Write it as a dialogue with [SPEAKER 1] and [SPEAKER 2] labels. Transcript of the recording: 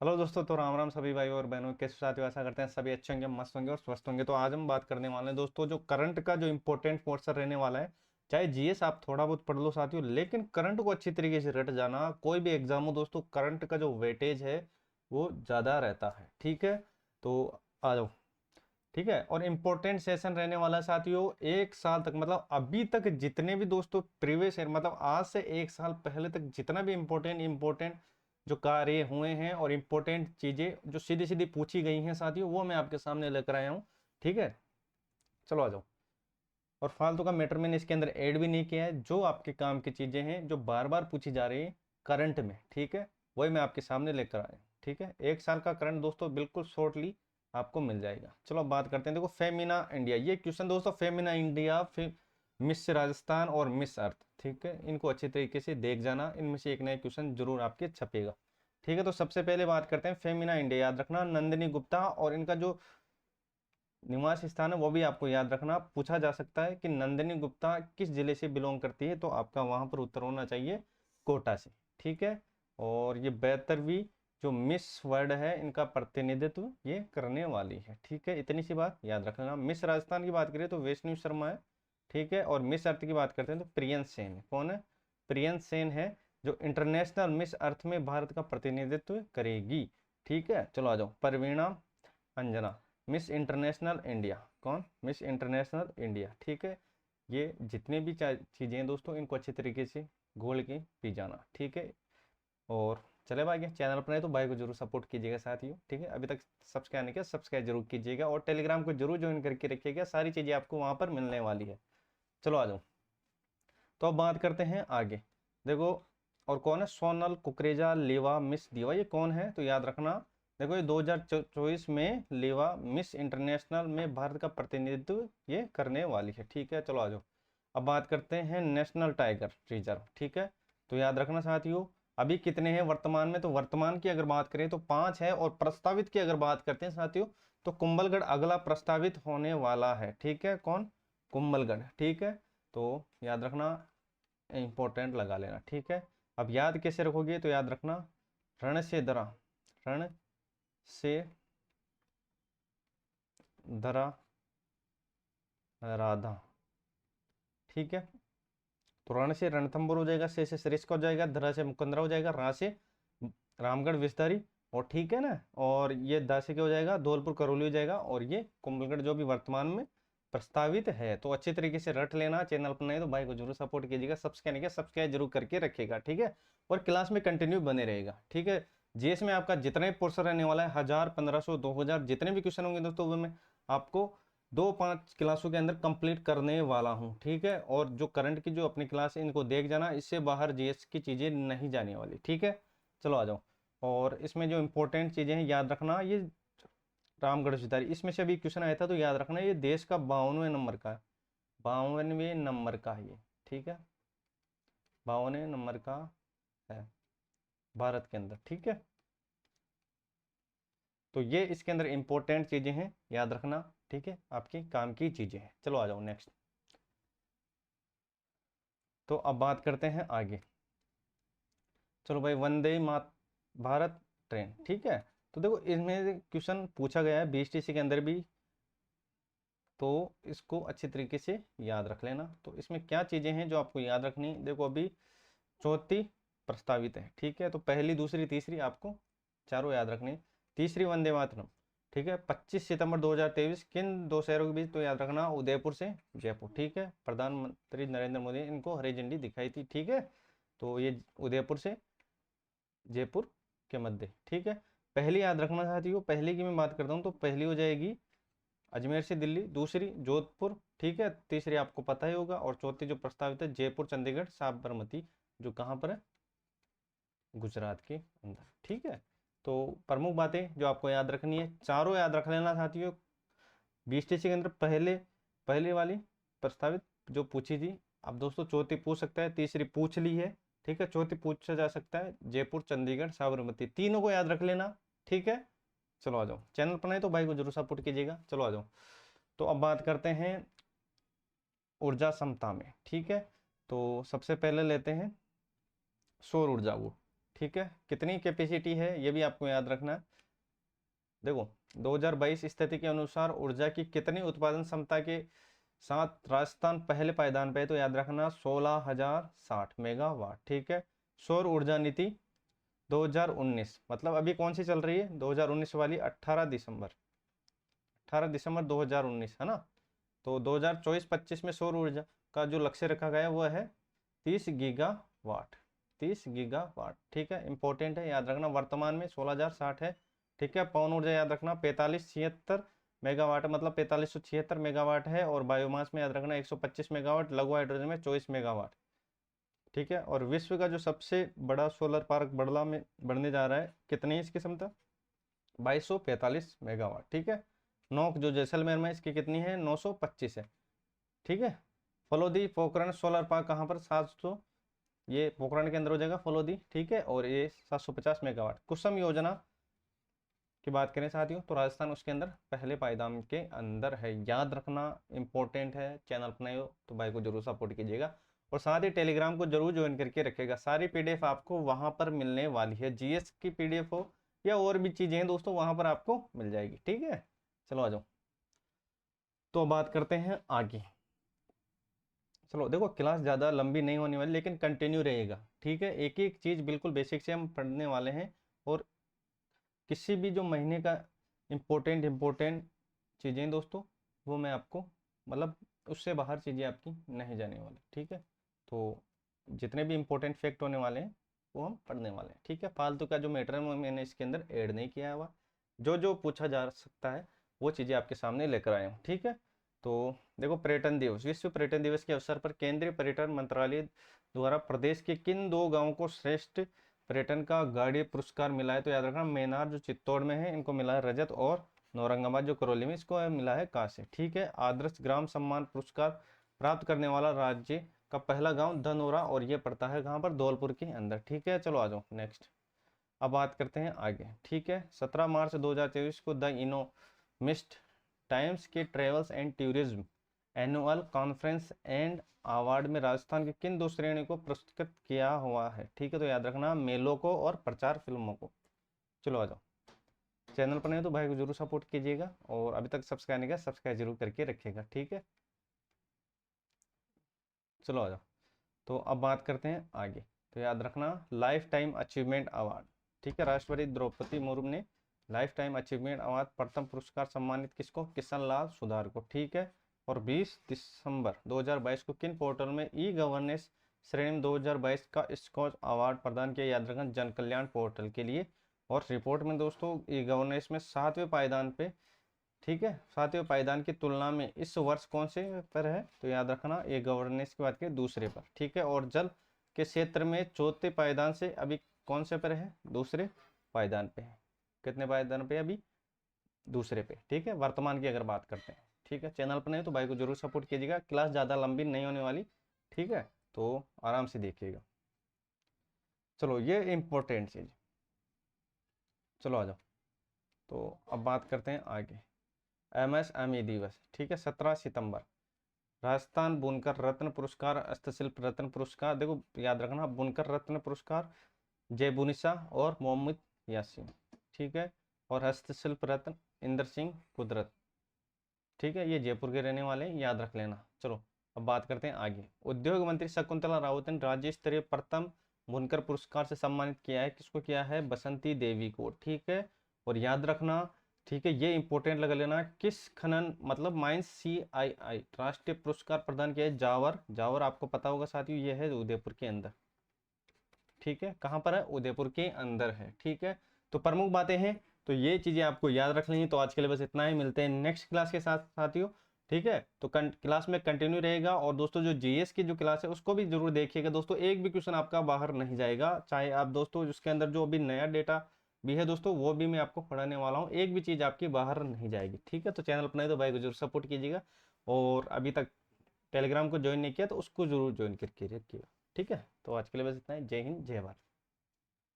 [SPEAKER 1] Hello दोस्तों, तो राम राम सभी भाई और बहनों। कैसे साथियों, आशा करते हैं सभी अच्छे होंगे, मस्त होंगे और स्वस्थ होंगे। तो आज हम बात करने वाले हैं दोस्तों, जो करंट का जो इम्पोर्टेंट पोर्शन रहने वाला है। चाहे जीएस आप थोड़ा बहुत पढ़ लो साथियों, लेकिन करंट को अच्छी तरीके से रट जाना। कोई भी एग्जाम हो दोस्तों, करंट का जो वेटेज है वो ज़्यादा रहता है। ठीक है, तो आ जाओ। ठीक है, और इम्पोर्टेंट सेशन रहने वाला है साथियों, एक साल तक, मतलब अभी तक जितने भी दोस्तों प्रीवियस ईयर, मतलब आज से एक साल पहले तक जितना भी इम्पोर्टेंट जो कार्य हुए हैं और इम्पोर्टेंट चीजें जो सीधी सीधी पूछी गई हैं साथियों, वो मैं आपके सामने लेकर आया हूँ। ठीक है, चलो आ जाओ। और फालतू का मैटर मैंने इसके अंदर ऐड भी नहीं किया है। जो आपके काम की चीजें हैं जो बार बार पूछी जा रही है करंट में, ठीक है, वही मैं आपके सामने लेकर आया हूँ। ठीक है, एक साल का करंट दोस्तों बिल्कुल शॉर्टली आपको मिल जाएगा। चलो अब बात करते हैं। देखो, फेमिना इंडिया, ये क्वेश्चन दोस्तों, फेमिना इंडिया, मिस राजस्थान और मिस अर्थ, ठीक है, इनको अच्छे तरीके से देख जाना। इनमें से एक नया क्वेश्चन जरूर आपके छपेगा। ठीक है, तो सबसे पहले बात करते हैं फेमिना इंडिया। याद रखना, नंदिनी गुप्ता, और इनका जो निवास स्थान है वो भी आपको याद रखना। पूछा जा सकता है कि नंदिनी गुप्ता किस जिले से बिलोंग करती है, तो आपका वहां पर उत्तर होना चाहिए कोटा से। ठीक है, और ये 72वीं जो मिस वर्ल्ड है, इनका प्रतिनिधित्व ये करने वाली है। ठीक है, इतनी सी बात याद रखना। मिस राजस्थान की बात करें तो वैष्णवी शर्मा है। ठीक है, और मिस अर्थ की बात करते हैं तो प्रियंश सेन है। कौन है? प्रियंश सेन है, जो इंटरनेशनल मिस अर्थ में भारत का प्रतिनिधित्व करेगी। ठीक है, चलो आ जाओ। परवीणा अंजना, मिस इंटरनेशनल इंडिया। कौन? Miss international India. ठीक है, ये जितने भी चीज़ें हैं दोस्तों, इनको अच्छे तरीके से घोल के पी जाना। ठीक है, और चले भाई, चैनल पर है तो भाई को जरूर सपोर्ट कीजिएगा साथियों। ठीक है, अभी तक सब्सक्राइब नहीं किया, सब्सक्राइब जरूर कीजिएगा, और टेलीग्राम को जरूर ज्वाइन करके रखिएगा। सारी चीज़ें आपको वहाँ पर मिलने वाली है। चलो आ जाओ, तो अब बात करते हैं आगे। देखो, और कौन है? सोनल कुकरेजा लेवा मिस दीवा, ये कौन है? तो याद रखना, देखो ये 2024 में लेवा मिस इंटरनेशनल में भारत का प्रतिनिधित्व ये करने वाली है। ठीक है, चलो आ जाओ। अब बात करते हैं नेशनल टाइगर रिजर्व। ठीक है, तो याद रखना साथियों, अभी कितने हैं वर्तमान में? तो वर्तमान की अगर बात करें तो 5 है, और प्रस्तावित की अगर बात करते हैं साथियों, तो कुंभलगढ़ अगला प्रस्तावित होने वाला है। ठीक है, कौन? कुंभलगढ़। ठीक है, तो याद रखना, इंपॉर्टेंट लगा लेना। ठीक है, अब याद कैसे रखोगे? तो याद रखना, रण से दरा, रण से दरा राधा। ठीक है, तो रण से रणथंभौर हो जाएगा, से सरिस्का हो जाएगा, धरा से मुकंदरा हो जाएगा, रा से रामगढ़ विस्तारी, और ठीक है ना, और ये दा से क्या हो जाएगा? धौलपुर करौली हो जाएगा, और ये कुंभलगढ़ जो भी वर्तमान में प्रस्तावित है। तो अच्छे तरीके से रट लेना। चैनल पर नहीं तो भाई को जरूर सपोर्ट कीजिएगा, सब्सक्राइब नहीं किया सब्सक्राइब जरूर करके रखिएगा। ठीक है, और क्लास में कंटिन्यू बने रहेगा। ठीक है, जीएस में आपका जितना भी पोर्शन रहने वाला है, 1000, 1500, 2000 जितने भी क्वेश्चन होंगे दोस्तों, वो मैं आपको 2-5 क्लासों के अंदर कंप्लीट करने वाला हूँ। ठीक है, और जो करंट की जो अपनी क्लास है, इनको देख जाना, इससे बाहर जीएस की चीज़ें नहीं जाने वाली। ठीक है, चलो आ जाओ। और इसमें जो इंपॉर्टेंट चीज़ें हैं याद रखना, ये रामगढ़ सितारी, इसमें से अभी क्वेश्चन आया था, तो याद रखना ये देश का 52वें नंबर का है। 52वें नंबर का है ये। ठीक है, 52वें नंबर का है भारत के अंदर। ठीक है, तो ये इसके अंदर इंपॉर्टेंट चीज़ें हैं, याद रखना। ठीक है, आपकी काम की चीज़ें हैं। चलो आ जाओ नेक्स्ट। तो अब बात करते हैं आगे। चलो भाई, वंदे मात भारत ट्रेन। ठीक है, तो देखो इसमें क्वेश्चन पूछा गया है बीएसटीसी के अंदर भी, तो इसको अच्छे तरीके से याद रख लेना। तो इसमें क्या चीज़ें हैं जो आपको याद रखनी? देखो, अभी चौथी प्रस्तावित है। ठीक है, तो पहली, दूसरी, तीसरी आपको चारों याद रखनी। तीसरी वंदे मातरम। ठीक है, 25 सितंबर 2023 किन दो शहरों के बीच? तो याद रखना, उदयपुर से जयपुर। ठीक है, प्रधानमंत्री नरेंद्र मोदी ने इनको हरी झंडी दिखाई थी। ठीक है, तो ये उदयपुर से जयपुर के मध्य। ठीक है, पहली याद रखना साथियों, पहली की मैं बात करता हूँ तो पहली हो जाएगी अजमेर से दिल्ली, दूसरी जोधपुर। ठीक है, तीसरी आपको पता ही होगा, और चौथी जो प्रस्तावित है जयपुर चंडीगढ़ साबरमती, जो कहाँ पर है? गुजरात के अंदर। ठीक है, तो प्रमुख बातें जो आपको याद रखनी है, चारों याद रख लेना साथियों। बीएसटीसी के अंदर पहले वाली प्रस्तावित जो पूछी थी, अब दोस्तों चौथी पूछ सकता है, तीसरी पूछ ली है। ठीक है, चौथी पूछा जा सकता है जयपुर चंडीगढ़ साबरमती, तीनों को याद रख लेना। ठीक है, चलो आ जाओ। चैनल पर नहीं तो भाई को जरूर सपोर्ट कीजिएगा। चलो आ जाओ, तो अब बात करते हैं ऊर्जा क्षमता में। ठीक है, तो सबसे पहले लेते हैं सौर ऊर्जा को। ठीक है, कितनी कैपेसिटी है ये भी आपको याद रखना है। देखो 2022 स्थिति के अनुसार ऊर्जा की कितनी उत्पादन क्षमता के साथ राजस्थान पहले पायदान पे है, तो याद रखना 16,060 मेगावाट। ठीक है, सौर ऊर्जा नीति 2019 मतलब अभी कौन सी चल रही है, 2019 वाली, 18 दिसंबर 2019 है ना। तो 2024-25 में सौर ऊर्जा का जो लक्ष्य रखा गया है वो है 30 गीगावाट। 30 गीगावाट, ठीक है, इंपॉर्टेंट है, याद रखना। वर्तमान में 16,060 है। ठीक है, पवन ऊर्जा याद रखना 4576 मेगावाट, मतलब 4576 मेगावाट है। और बायोमास में याद रखना 125 मेगावाट, लघु हाइड्रोजन में 24 मेगावाट। ठीक है, और विश्व का जो सबसे बड़ा सोलर पार्क बड़ला में बढ़ने जा रहा है, कितनी है इसकी क्षमता, 2245 मेगावाट। ठीक है, नोक जो जैसलमेर में, इसकी कितनी है, 925 है। ठीक है, फलोदी पोखरण सोलर पार्क कहाँ पर, 700, ये पोखरण के अंदर हो जाएगा फलोदी। ठीक है, और ये 750 मेगावाट। कुसुम योजना की बात करें साथियों, तो राजस्थान उसके अंदर पहले पायदान के अंदर है, याद रखना, इंपॉर्टेंट है। चैनल पर नए हो तो भाई को जरूर सपोर्ट कीजिएगा, और साथ ही टेलीग्राम को जरूर ज्वाइन करके रखिएगा। सारी पीडीएफ आपको वहां पर मिलने वाली है, जीएस की पीडीएफ हो या और भी चीजें हैं दोस्तों, वहां पर आपको मिल जाएगी। ठीक है, चलो आ जाओ, तो बात करते हैं आगे। चलो देखो, क्लास ज़्यादा लंबी नहीं होने वाली, लेकिन कंटिन्यू रहेगा। ठीक है, एक एक चीज़ बिल्कुल बेसिक से हम पढ़ने वाले हैं, और किसी भी जो महीने का इम्पोर्टेंट चीज़ें दोस्तों, वो मैं आपको, मतलब उससे बाहर चीज़ें आपकी नहीं जाने वाली। ठीक है, तो जितने भी इम्पोर्टेंट फैक्ट होने वाले हैं वो हम पढ़ने वाले हैं। ठीक है, फालतू का जो मैटर है मैंने इसके अंदर ऐड नहीं किया हुआ, जो जो पूछा जा सकता है वो चीज़ें आपके सामने लेकर आए हूँ। ठीक है, तो देखो, पर्यटन दिवस, विश्व पर्यटन दिवस के अवसर पर केंद्रीय पर्यटन मंत्रालय द्वारा प्रदेश के किन 2 गांवों को श्रेष्ठ पर्यटन का गाड़ी पुरस्कार मिला है, तो याद रखना, मेनार जो चित्तौड़ में है इनको मिला है रजत, और नौरंगाबाद जो करौली में, इसको मिला है कांस्य। ठीक है, आदर्श ग्राम सम्मान पुरस्कार प्राप्त करने वाला राज्य का पहला गांव धनोरा, और ये पड़ता है कहाँ पर, धौलपुर के अंदर। ठीक है, चलो आ जाओ नेक्स्ट, अब बात करते हैं आगे। ठीक है, 17 मार्च 2023 को द इकोनॉमिस्ट टाइम्स के travels and tourism annual conference and award में राजस्थान के किन 2 श्रेणी को पुरस्कृत किया हुआ है। ठीक है, तो याद रखना, मेलों को और प्रचार फिल्मों को। चलो आ जाओ, चैनल पर नहीं तो भाई को जरूर सपोर्ट कीजिएगा, और अभी तक सब्सक्राइब नहीं किया, सब्सक्राइब जरूर करके रखिएगा। ठीक है, चलो आ जाओ, तो अब बात करते हैं आगे। तो याद रखना, लाइफ टाइम अचीवमेंट अवार्ड। ठीक है, राष्ट्रपति द्रौपदी मुर्मू ने लाइफ टाइम अचीवमेंट अवार्ड प्रथम पुरस्कार सम्मानित किसको, किशन लाल सुधार को। ठीक है, और 20 दिसंबर 2022 को किन पोर्टल में ई गवर्नेंस श्रेणी में 2022 का स्कॉच अवार्ड प्रदान किया, याद रखना, जन कल्याण पोर्टल के लिए। और रिपोर्ट में दोस्तों, ई गवर्नेंस में 7वें पायदान पे, ठीक है, 7वें पायदान की तुलना में इस वर्ष कौन से पर है, तो याद रखना, ये गवर्नेंस की बात करें दूसरे पर। ठीक है, और जल के क्षेत्र में 4थे पायदान से अभी कौन से पर है, दूसरे पायदान पे है। कितने पायदान पे, अभी दूसरे पे। ठीक है, वर्तमान की अगर बात करते हैं। ठीक है, चैनल पर नहीं तो भाई को जरूर सपोर्ट कीजिएगा, क्लास ज़्यादा लंबी नहीं होने वाली। ठीक है, तो आराम से देखिएगा। चलो, ये इंपॉर्टेंट चीज़, चलो आ जाओ, तो अब बात करते हैं आगे। MSME दिवस, ठीक है, 17 सितंबर, राजस्थान बुनकर रत्न पुरस्कार, हस्तशिल्प रत्न पुरस्कार, देखो याद रखना, बुनकर रत्न पुरस्कार जय बुनिसा और मोहम्मद यासीन। ठीक है, और हस्तशिल्प रत्न इंदर सिंह कुदरत। ठीक है, ये जयपुर के रहने वाले हैं, याद रख लेना। चलो अब बात करते हैं आगे। उद्योग मंत्री शकुंतला रावत ने राज्य स्तरीय प्रथम बुनकर पुरस्कार से सम्मानित किया है, किसको किया है, बसंती देवी को। ठीक है, और याद रखना, ठीक है, ये इंपॉर्टेंट लगा लेना, किस खनन मतलब माइंस CII राष्ट्रीय पुरस्कार प्रदान किया है, जावर। जावर आपको पता होगा साथियों, ये है उदयपुर के अंदर। ठीक है, कहाँ पर है, उदयपुर के अंदर है। ठीक है, तो प्रमुख बातें हैं, तो ये चीजें आपको याद रख लेंगी। तो आज के लिए बस इतना ही, मिलते हैं नेक्स्ट क्लास के साथ साथियों। ठीक है, तो क्लास में कंटिन्यू रहेगा, और दोस्तों जो जीएस की जो क्लास है उसको भी जरूर देखिएगा दोस्तों, एक भी क्वेश्चन आपका बाहर नहीं जाएगा, चाहे आप दोस्तों उसके अंदर जो अभी नया डेटा भी है दोस्तों, वो भी मैं आपको पढ़ाने वाला हूँ, एक भी चीज़ आपकी बाहर नहीं जाएगी। ठीक है, तो चैनल पर नहीं तो भाई को जरूर सपोर्ट कीजिएगा, और अभी तक टेलीग्राम को ज्वाइन नहीं किया तो उसको जरूर ज्वाइन करके रखिएगा। ठीक है, तो आज के लिए बस इतना ही, जय हिंद जय भारत।